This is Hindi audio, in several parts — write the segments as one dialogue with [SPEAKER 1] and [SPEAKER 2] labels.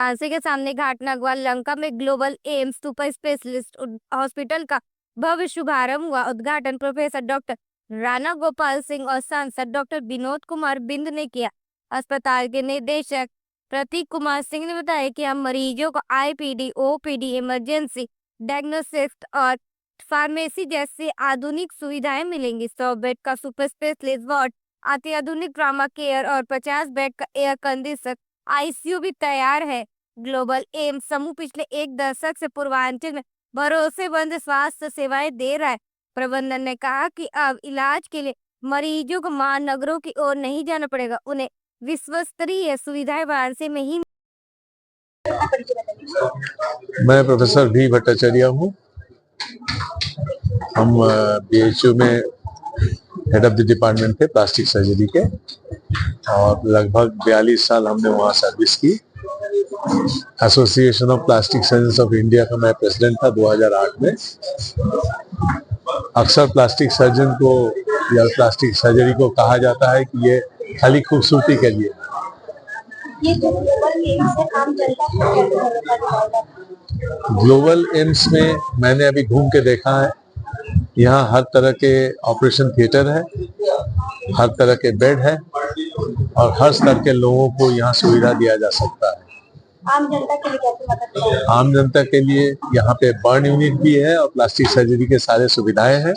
[SPEAKER 1] झांसी के सामने घाट नगवाल लंका में global AIIMS super specialist hospital का भव्य शुभारंभ हुआ। उद्घाटन प्रोफेसर डॉक्टर राणा गोपाल सिंह और सांसद डॉक्टर विनोद कुमार बिंद ने किया। अस्पताल के निदेशक प्रतीक कुमार सिंह ने बताया कि हम मरीजों को आईपीडी, ओपीडी, इमरजेंसी, डायग्नोस्टिक्स और फार्मेसी जैसी आधुनिक सुविधाएं मिलेंगी। 100 बेड का सुपर स्पेशलिस्ट वार्ड, अत्याधुनिक ट्रॉमा केयर और 50 बेड का एयर कंडीशनर आईसीयू भी तैयार है। ग्लोबल एम्स समूह पिछले एक दशक से पूर्वांचल में भरोसेमंद स्वास्थ्य सेवाएं दे रहा है। प्रबंधन ने कहा कि अब इलाज के लिए मरीजों को महानगरों की ओर नहीं जाना पड़ेगा, उन्हें विश्वस्तरीय सुविधाएं वाराणसी में ही।
[SPEAKER 2] मैं प्रोफेसर वी भट्टाचार्य हूँ। हम बीएचयू में हेड ऑफ द डिपार्टमेंट थे प्लास्टिक सर्जरी के, और लगभग 42 साल हमने वहाँ सर्विस की। Association of plastic surgeons of India का मैं प्रेसिडेंट था 2008 में। अक्सर प्लास्टिक सर्जन को या प्लास्टिक सर्जरी को कहा जाता है कि ये खाली खूबसूरती के लिए। ग्लोबल एम्स में मैंने अभी घूम के देखा है, यहाँ हर तरह के ऑपरेशन थिएटर है, हर तरह के बेड है और हर स्तर के लोगों को यहाँ सुविधा दिया जा सकता है।
[SPEAKER 1] आम जनता के लिए कैसे मदद करेंगे?
[SPEAKER 2] आम जनता के लिए यहाँ पे बर्न यूनिट भी है और प्लास्टिक सर्जरी के सारे सुविधाएं हैं।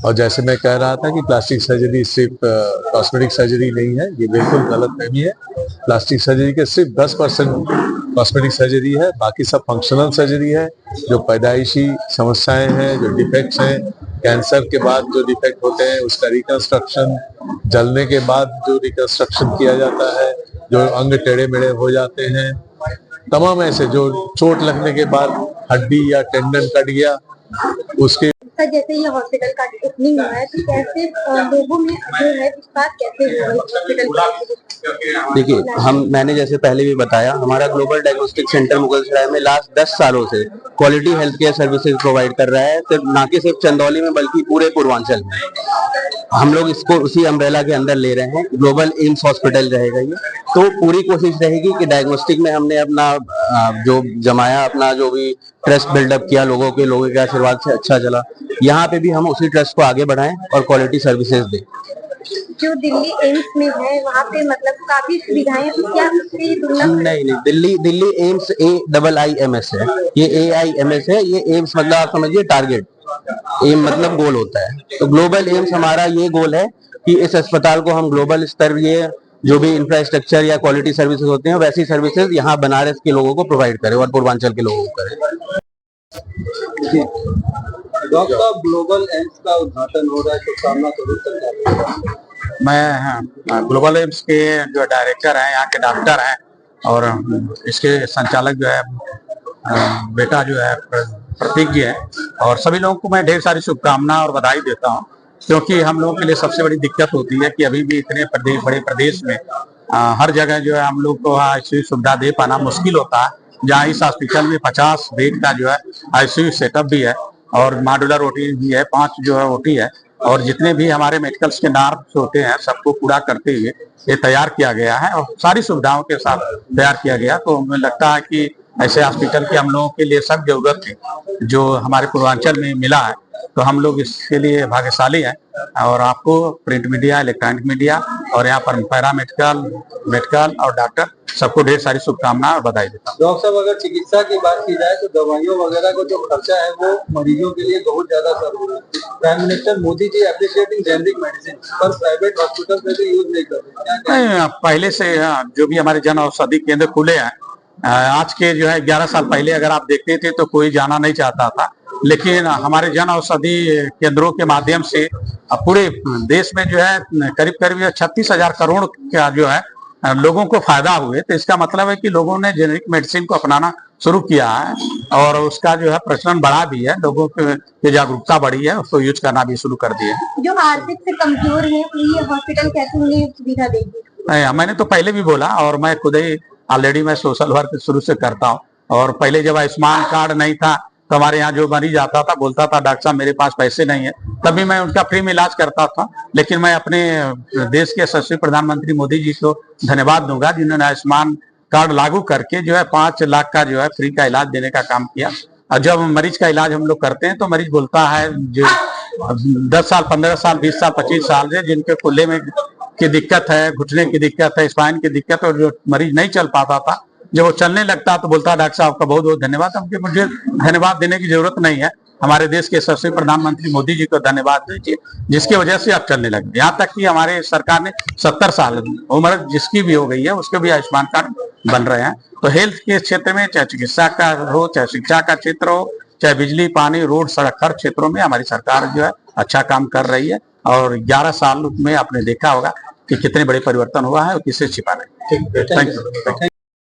[SPEAKER 2] और जैसे मैं कह रहा था कि प्लास्टिक सर्जरी सिर्फ कॉस्मेटिक सर्जरी नहीं है, ये बिल्कुल गलतफहमी है। प्लास्टिक सर्जरी के सिर्फ 10% कॉस्मेटिक सर्जरी है, बाकी सब फंक्शनल सर्जरी है। जो पैदाइशी समस्याएं हैं, जो डिफेक्ट्स हैं, कैंसर के बाद जो डिफेक्ट होते हैं उसका रिकंस्ट्रक्शन, जलने के बाद जो रिकंस्ट्रक्शन किया जाता है, जो अंग टेढ़े मेढ़े हो जाते हैं, तमाम ऐसे जो चोट लगने के बाद हड्डी या टेंडन कट गया उसके।
[SPEAKER 1] जैसे ये हॉस्पिटल का ओपनिंग हुआ है तो कैसे लोगों में जो है विश्वास कैसे होगा हॉस्पिटल?
[SPEAKER 3] देखिए, मैंने जैसे पहले भी बताया, हमारा ग्लोबल डायग्नोस्टिक सेंटर मुगलसराय में लास्ट 10 सालों से quality health care services provide कर रहा है। सिर्फ ना कि सिर्फ चंदौली में बल्कि पूरे पूर्वांचल में हम लोग इसको उसी अम्ब्रेला के अंदर ले रहे हैं। ग्लोबल एम्स हॉस्पिटल रहेगा ये। तो पूरी कोशिश रहेगी कि डायग्नोस्टिक में हमने अपना जो जमाया, अपना जो भी ट्रस्ट बिल्डअप किया, लोगों के आशीर्वाद से अच्छा चला, यहाँ पे भी हम उसी ट्रस्ट को आगे बढ़ाएं और क्वालिटी सर्विसेज दें।
[SPEAKER 1] जो दिल्ली एम्स में है वहाँ पे मतलब काफी सुविधाएं हैं, क्या उससे तुलना?
[SPEAKER 3] नहीं, दिल्ली एम्स AIIMS है, ये AIMS है। ये एम्स मतलब आप समझिए टारगेट, एम मतलब गोल होता है। तो ग्लोबल एम्स हमारा ये गोल है कि इस अस्पताल को हम ग्लोबल स्तर, ये जो भी इंफ्रास्ट्रक्चर या क्वालिटी सर्विसेज होते हैं वैसी सर्विसेज यहाँ बनारस के लोगों को प्रोवाइड करें और पूर्वांचल के लोगों को करें।
[SPEAKER 4] डॉक्टर, ग्लोबल एम्स का उद्घाटन हो रहा है, शुभकामना जरूर।
[SPEAKER 5] मैं ग्लोबल एम्स के जो डायरेक्टर हैं, यहाँ के डॉक्टर हैं, और इसके संचालक जो है बेटा जो है प्रतीक जी है, और सभी लोगों को मैं ढेर सारी शुभकामना और बधाई देता हूँ। क्योंकि हम लोगों के लिए सबसे बड़ी दिक्कत होती है कि अभी भी इतने बड़े प्रदेश में हर जगह जो है हम लोग को आईसीयू सुविधा दे पाना मुश्किल होता है। जहाँ इस हॉस्पिटल में 50 बेड का जो है आईसीयू सेटअप भी है और मॉड्यूलर ओटी भी है, 5 जो है ओटी है, और जितने भी हमारे मेडिकल्स के नॉर्म्स होते हैं सबको पूरा करते हुए ये तैयार किया गया है और सारी सुविधाओं के साथ तैयार किया गया। तो हमें लगता है कि ऐसे हॉस्पिटल की हम लोगों के लिए सब जरूरत थी जो हमारे पूर्वांचल में मिला है, तो हम लोग इसके लिए भाग्यशाली हैं। और आपको प्रिंट मीडिया, इलेक्ट्रॉनिक मीडिया और यहाँ पर पैरामेडिकल, मेडिकल और डॉक्टर सबको ढेर सारी शुभकामनाएं और बधाई देता हूँ।
[SPEAKER 4] डॉक्टर साहब, अगर चिकित्सा की बात की जाए तो दवाइयों वगैरह का जो खर्चा है वो मरीजों के लिए बहुत ज्यादा जरूरी है। Prime minister Modi ji appreciating generic medicine, पर प्राइवेट हॉस्पिटल में भी यूज नहीं कर रहे।
[SPEAKER 5] पहले से जो भी हमारे जन औषधि केंद्र खुले हैं, आज के जो है 11 साल पहले अगर आप देखते थे तो कोई जाना नहीं चाहता था, लेकिन हमारे जन औषधि केंद्रों के माध्यम से पूरे देश में जो है करीब 36,000 करोड़ का जो है लोगों को फायदा हुए। तो इसका मतलब है कि लोगों ने जेनेरिक मेडिसिन को अपनाना शुरू किया है और उसका जो है प्रचलन बढ़ा भी है, लोगों की जागरूकता बढ़ी है, उसको यूज करना भी शुरू कर दिया।
[SPEAKER 1] जो आर्थिक से कमजोर है ये हॉस्पिटल कैसे उन्हें सुविधा देगी?
[SPEAKER 5] मैंने तो पहले भी बोला, और मैं खुद ही ऑलरेडी मैं सोशल वर्क शुरू से करता हूँ। और पहले जब आयुष्मान कार्ड नहीं था तो हमारे यहाँ जो मरीज आता था बोलता था डॉक्टर साहब मेरे पास पैसे नहीं है, तभी मैं उनका फ्री में इलाज करता था। लेकिन मैं अपने देश के यशस्वी प्रधानमंत्री मोदी जी को धन्यवाद दूंगा जिन्होंने आयुष्मान कार्ड लागू करके जो है 5 लाख का जो है फ्री का इलाज देने का काम किया। और जब मरीज का इलाज हम लोग करते हैं तो मरीज बोलता है जो 10 साल 15 साल 20 साल 25 साल से जिनके कुल्ले में की दिक्कत है, घुटने की दिक्कत है, स्पाइन की दिक्कत है, और जो मरीज नहीं चल पाता था, जब वो चलने लगता तो बोलता डॉक्टर साहब का बहुत बहुत धन्यवाद। मुझे धन्यवाद देने की जरूरत नहीं है, हमारे देश के यशस्वी प्रधानमंत्री मोदी जी को धन्यवाद दीजिए जिसकी वजह से आप चलने लगे। यहाँ तक कि हमारे सरकार ने 70 साल उम्र जिसकी भी हो गई है उसके भी आयुष्मान कार्ड बन रहे हैं। तो हेल्थ के क्षेत्र में चाहे चिकित्सा का हो, चाहे शिक्षा का क्षेत्र हो, चाहे बिजली पानी रोड सड़क हर क्षेत्रों में हमारी सरकार जो है अच्छा काम कर रही है। और 11 साल में आपने देखा होगा कि कितने बड़े परिवर्तन हुआ है और किसे छिपा नहीं। Thank you.